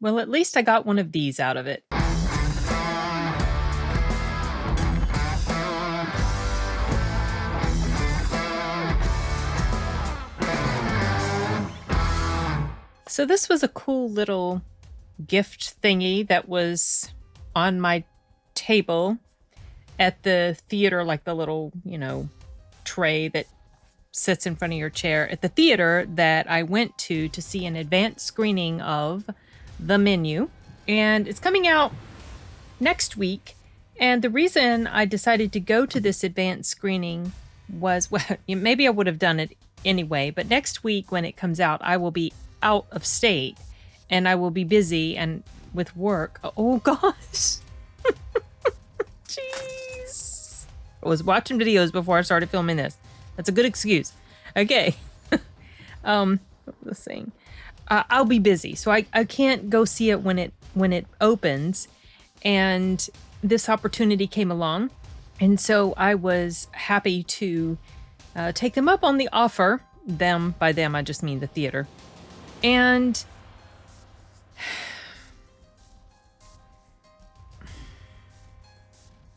Well, at least I got one of these out of it. So this was a cool little gift thingy that was on my table at the theater, like the little, tray that sits in front of your chair at the theater that I went to see an advanced screening of The Menu. And it's coming out next week. And the reason I decided to go to this advanced screening was, well, maybe I would have done it anyway, but next week when it comes out, I will be out of state and I will be busy and with work. Oh gosh. Jeez. I was watching videos before I started filming this. That's a good excuse. Okay. What was I saying? I'll be busy, so I can't go see it when it opens. And this opportunity came along, and so I was happy to take them up on the offer. Them, by them, I just mean the theater. And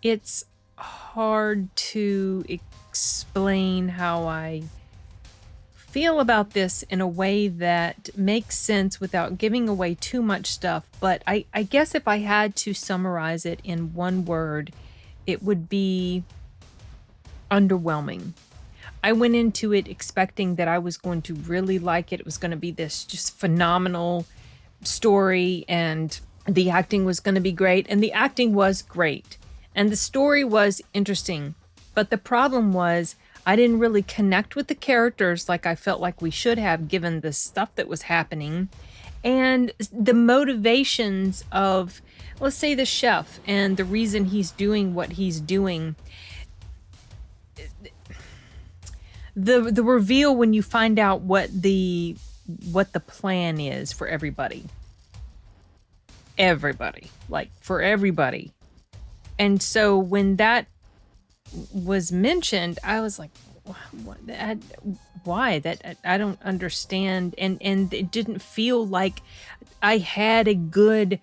it's hard to explain how I feel about this in a way that makes sense without giving away too much stuff. But I guess if I had to summarize it in one word, it would be underwhelming. I went into it expecting that I was going to really like it. It was going to be this just phenomenal story, and the acting was going to be great. And the acting was great. And the story was interesting. But the problem was I didn't really connect with the characters like I felt like we should have, given the stuff that was happening. And the motivations of, let's say, the chef and the reason he's doing what he's doing. The reveal when you find out what the plan is for everybody. Like for everybody. And so when that was mentioned, I was like, why? That I don't understand. And it didn't feel like I had it didn't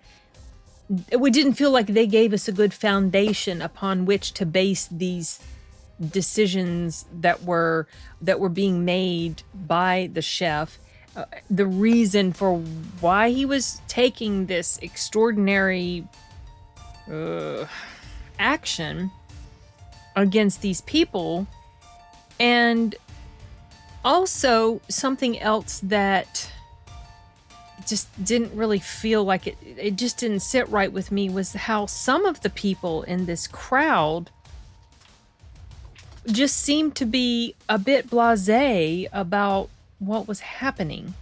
feel like they gave us a good foundation upon which to base these decisions that were being made by the chef. The reason for why he was taking this extraordinary action against these people. And also something else that just didn't really feel like it just didn't sit right with me was how some of the people in this crowd just seemed to be a bit blasé about what was happening.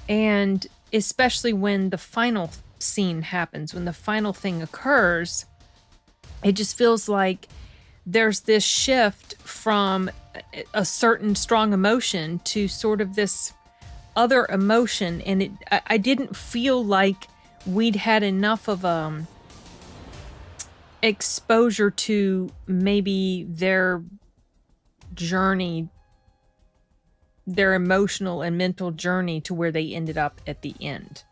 And especially when the final scene happens, when the final thing occurs, it just feels like there's this shift from a certain strong emotion to sort of this other emotion. And I didn't feel like we'd had enough of exposure to maybe their journey, their emotional and mental journey to where they ended up at the end.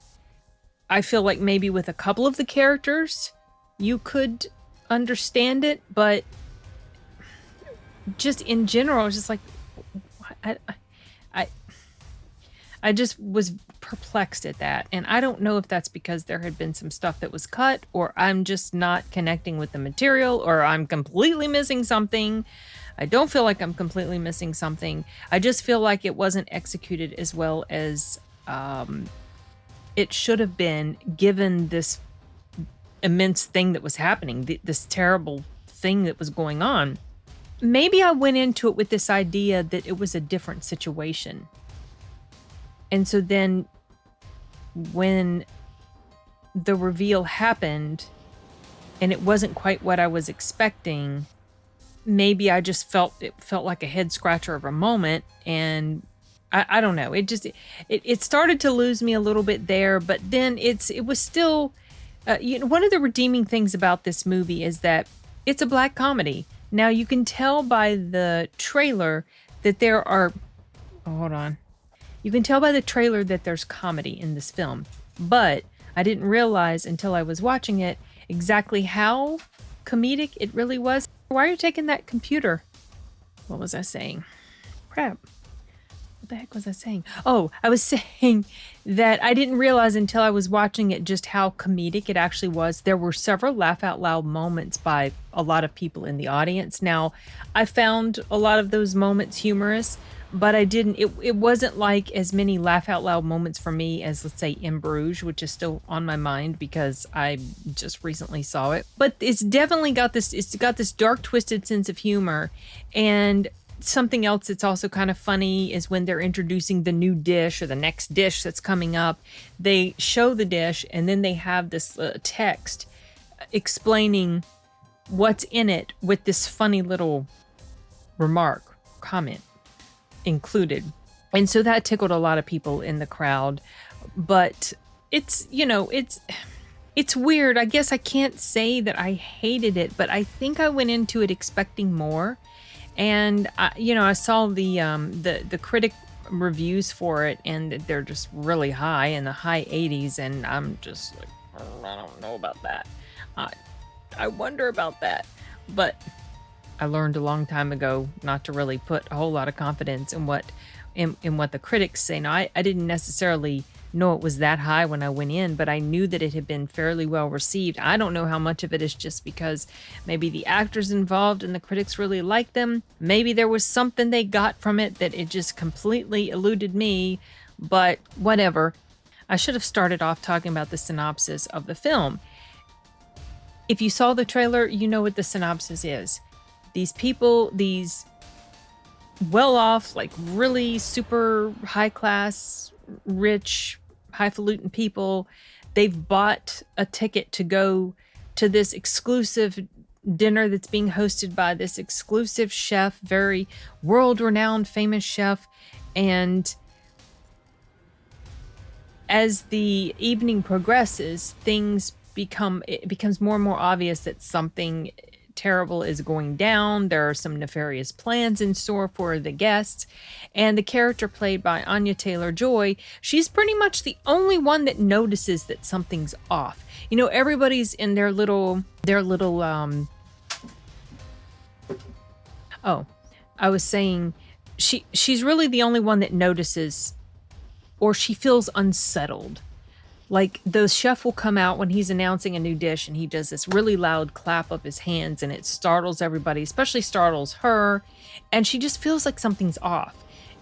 I feel like maybe with a couple of the characters, you could understand it, but just in general, I was just like, I just was perplexed at that. And I don't know if that's because there had been some stuff that was cut, or I'm just not connecting with the material, or I'm completely missing something. I don't feel like I'm completely missing something. I just feel like it wasn't executed as well as it should have been, given this immense thing that was happening, this terrible thing that was going on. Maybe I went into it with this idea that it was a different situation. And so then when the reveal happened and it wasn't quite what I was expecting, maybe I just felt like a head scratcher of a moment. And I don't know. It started to lose me a little bit there, but then it was still, one of the redeeming things about this movie is that it's a black comedy. Now you can tell by the trailer that there are, hold on. You can tell by the trailer that there's comedy in this film, but I didn't realize until I was watching it exactly how comedic it really was. Why are you taking that computer? What was I saying? Crap. What the heck was I saying? Oh, I was saying that I didn't realize until I was watching it just how comedic it actually was. There were several laugh out loud moments by a lot of people in the audience. Now, I found a lot of those moments humorous, but it wasn't like as many laugh out loud moments for me as, let's say, In Bruges, which is still on my mind because I just recently saw it. But it's definitely got this dark, twisted sense of humor. And something else that's also kind of funny is when they're introducing the new dish or the next dish that's coming up, they show the dish and then they have this text explaining what's in it with this funny little comment included. And so that tickled a lot of people in the crowd. But it's weird. I guess I can't say that I hated it, but I think I went into it expecting more. And I saw the critic reviews for it, and they're just really high in the high 80s, and I'm just like, I don't know about that. I wonder about that. But I learned a long time ago not to really put a whole lot of confidence in what the critics say. Now, I didn't necessarily know it was that high when I went in, but I knew that it had been fairly well received. I don't know how much of it is just because maybe the actors involved and the critics really liked them. Maybe there was something they got from it that it just completely eluded me, but whatever. I should have started off talking about the synopsis of the film. If you saw the trailer, you know what the synopsis is. These people, these well-off, like really super high-class, rich, highfalutin people, they've bought a ticket to go to this exclusive dinner that's being hosted by this exclusive chef, very world-renowned, famous chef. And as the evening progresses, it becomes more and more obvious that something terrible is going down. There are some nefarious plans in store for the guests. And the character played by Anya Taylor-Joy, she's pretty much the only one that notices that something's off. Everybody's in their little I was saying she's really the only one that notices, or she feels unsettled. Like, the chef will come out when he's announcing a new dish and he does this really loud clap of his hands, and it startles everybody, especially startles her, and she just feels like something's off.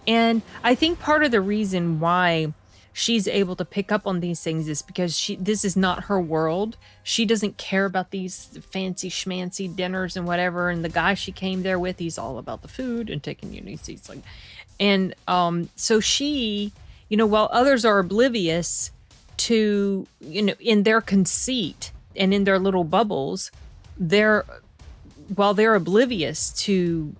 And I think part of the reason why she's able to pick up on these things is because this is not her world. She doesn't care about these fancy schmancy dinners and whatever, and the guy she came there with, he's all about the food and taking unique seats. So she, while others are oblivious to, in their conceit and in their little bubbles, while they're oblivious to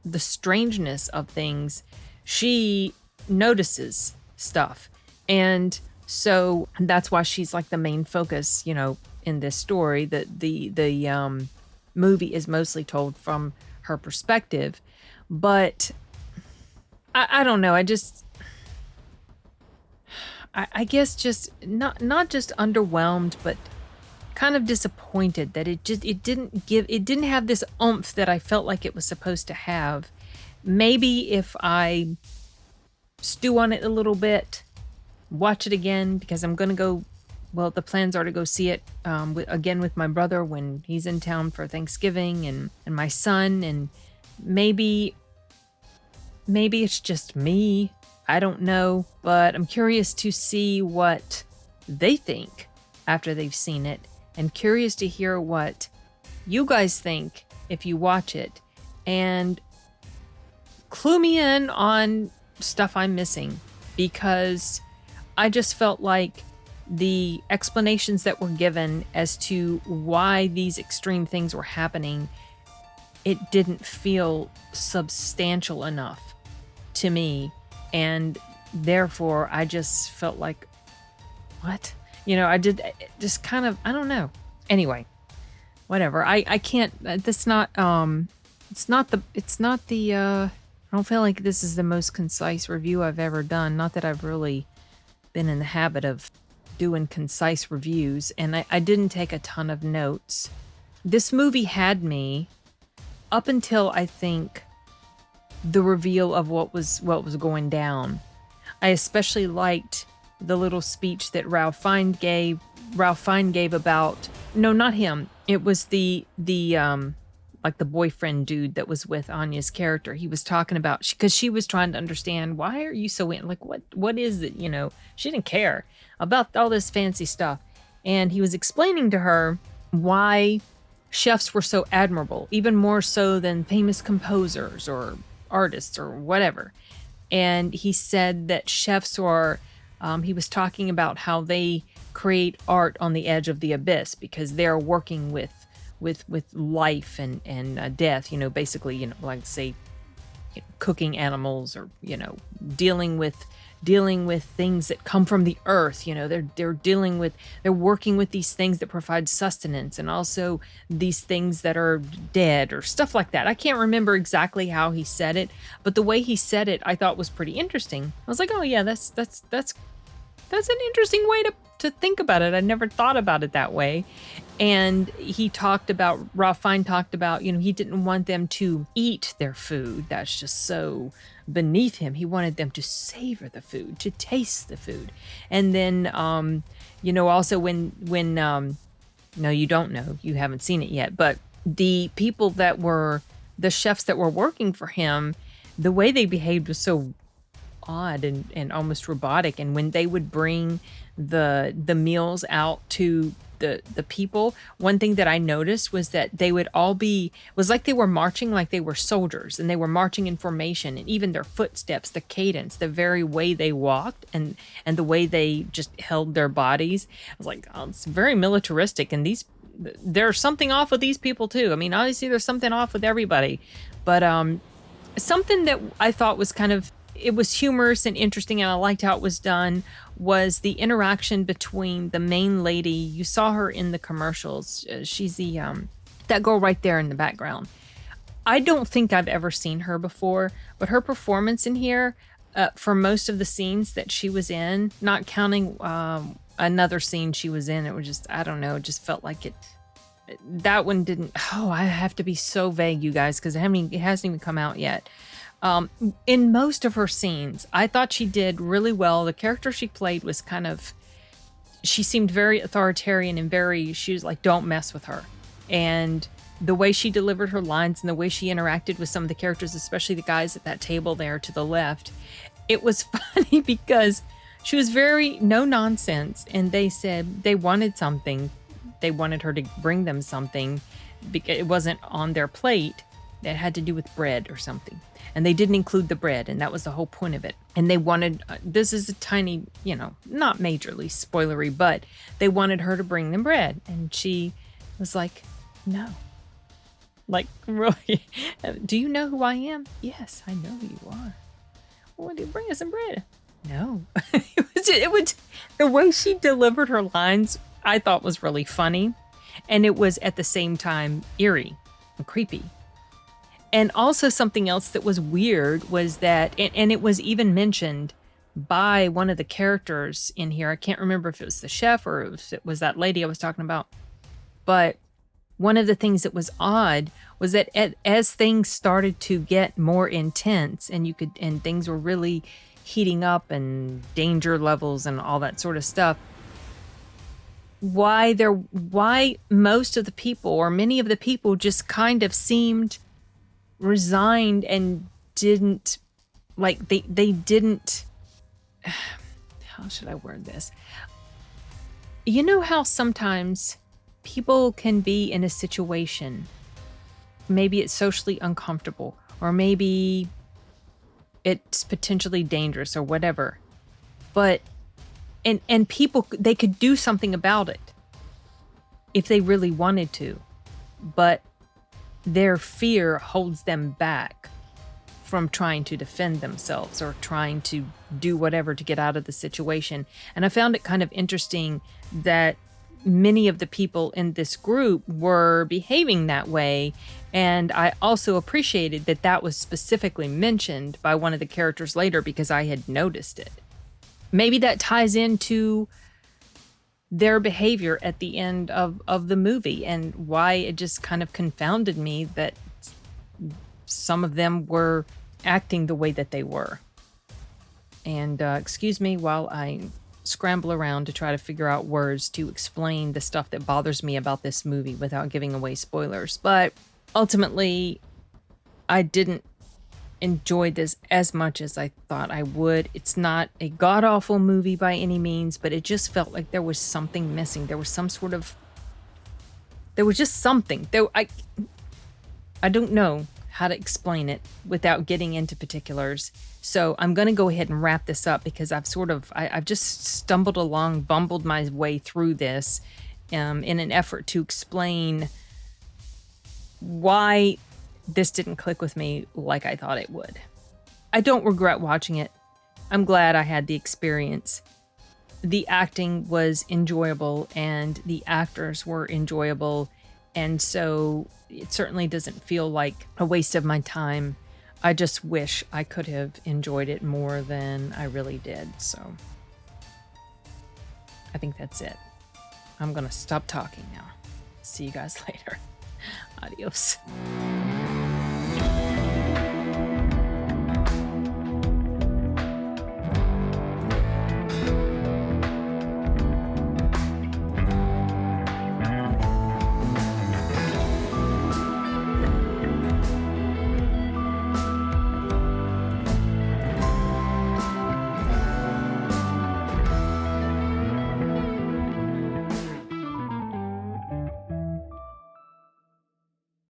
the strangeness of things, she notices stuff. And so that's why she's like the main focus, in this story. The movie is mostly told from her perspective. But I don't know. I guess just not just underwhelmed, but kind of disappointed that it didn't have this oomph that I felt like it was supposed to have. Maybe if I stew on it a little bit, watch it again, because I'm gonna go. Well, the plans are to go see it again with my brother when he's in town for Thanksgiving, and my son, and maybe it's just me. I don't know, but I'm curious to see what they think after they've seen it, and curious to hear what you guys think if you watch it, and clue me in on stuff I'm missing, because I just felt like the explanations that were given as to why these extreme things were happening, it didn't feel substantial enough to me. And therefore, I just felt like, what? I did just kind of, I don't know. Anyway, whatever. I can't, that's not, it's not the, I don't feel like this is the most concise review I've ever done. Not that I've really been in the habit of doing concise reviews, and I didn't take a ton of notes. This movie had me up until, I think, the reveal of what was going down. I especially liked the little speech that Ralph Fiennes gave about, no, not him. It was the like the boyfriend dude that was with Anya's character. He was talking about, because she was trying to understand, why are you so in, like, what is it? You know, she didn't care about all this fancy stuff. And he was explaining to her why chefs were so admirable, even more so than famous composers or artists or whatever. And he said that chefs are, he was talking about how they create art on the edge of the abyss because they're working with life and death, you know, basically, you know, like say, you know, cooking animals, or, you know, dealing with things that come from the earth. You know, they're working with these things that provide sustenance, and also these things that are dead or stuff like that. I can't remember exactly how he said it, but the way he said it, I thought was pretty interesting. I was like, oh yeah, that's an interesting way to think about it. I never thought about it that way. And Ralph Fiennes talked about, you know, he didn't want them to eat their food. That's just so beneath him. He wanted them to savor the food, to taste the food. And then, you know, also when no, you don't know, you haven't seen it yet, but the people that were, the chefs that were working for him, the way they behaved was so odd and almost robotic. And when they would bring the meals out to the people, one thing that I noticed was that they would all was like they were marching like they were soldiers, and they were marching in formation, and even their footsteps, the cadence, the very way they walked, and the way they just held their bodies. I was like, oh, it's very militaristic. And there's something off with these people too. I mean, obviously there's something off with everybody, but something that I thought was it was humorous and interesting, and I liked how it was done, was the interaction between the main lady. You saw her in the commercials. She's that girl right there in the background. I don't think I've ever seen her before, but her performance in here, for most of the scenes that she was in, not counting another scene she was in, it was just, I don't know, it just felt like that one didn't, I have to be so vague, you guys, because it hasn't even come out yet. In most of her scenes, I thought she did really well. The character she played was she seemed very authoritarian and she was like, don't mess with her. And the way she delivered her lines and the way she interacted with some of the characters, especially the guys at that table there to the left, it was funny because she was very no nonsense. And they said they wanted something. They wanted her to bring them something because it wasn't on their plate. It had to do with bread or something. And they didn't include the bread, and that was the whole point of it. And they wanted, this is a tiny, you know, not majorly spoilery, but they wanted her to bring them bread. And she was like, no. Like, really? Do you know who I am? Yes, I know who you are. Well, do you bring us some bread? No. it was the way she delivered her lines, I thought was really funny. And it was at the same time eerie and creepy. And also something else that was weird was that, and it was even mentioned by one of the characters in here. I can't remember if it was the chef or if it was that lady I was talking about. But one of the things that was odd was that as things started to get more intense and things were really heating up and danger levels and all that sort of stuff, why most of the people or many of the people just kind of seemed resigned and didn't, like, they didn't, how should I word this? You know how sometimes people can be in a situation, maybe it's socially uncomfortable, or maybe it's potentially dangerous or whatever, but and people, they could do something about it if they really wanted to, but their fear holds them back from trying to defend themselves or trying to do whatever to get out of the situation. And I found it kind of interesting that many of the people in this group were behaving that way. And I also appreciated that that was specifically mentioned by one of the characters later because I had noticed it. Maybe that ties into their behavior at the end of the movie and why it just kind of confounded me that some of them were acting the way that they were. And excuse me while I scramble around to try to figure out words to explain the stuff that bothers me about this movie without giving away spoilers. But ultimately, I didn't enjoy this as much as I thought I would. It's not a god-awful movie by any means, but it just felt like there was something missing. There was some sort of... There was just something. I don't know how to explain it without getting into particulars. So I'm going to go ahead and wrap this up because I've just stumbled along, bumbled my way through this in an effort to explain why this didn't click with me like I thought it would. I don't regret watching it. I'm glad I had the experience. The acting was enjoyable and the actors were enjoyable. And so it certainly doesn't feel like a waste of my time. I just wish I could have enjoyed it more than I really did. So I think that's it. I'm going to stop talking now. See you guys later. Adios.